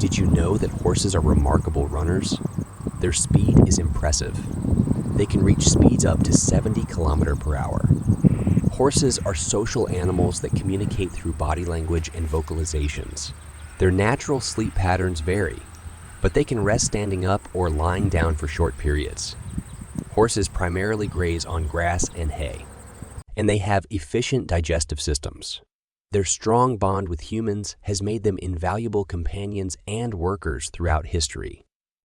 Did you know that horses are remarkable runners? Their speed is impressive. They can reach speeds up to 70 km per hour. Horses are social animals that communicate through body language and vocalizations. Their natural sleep patterns vary, but they can rest standing up or lying down for short periods. Horses primarily graze on grass and hay, and they have efficient digestive systems. Their strong bond with humans has made them invaluable companions and workers throughout history.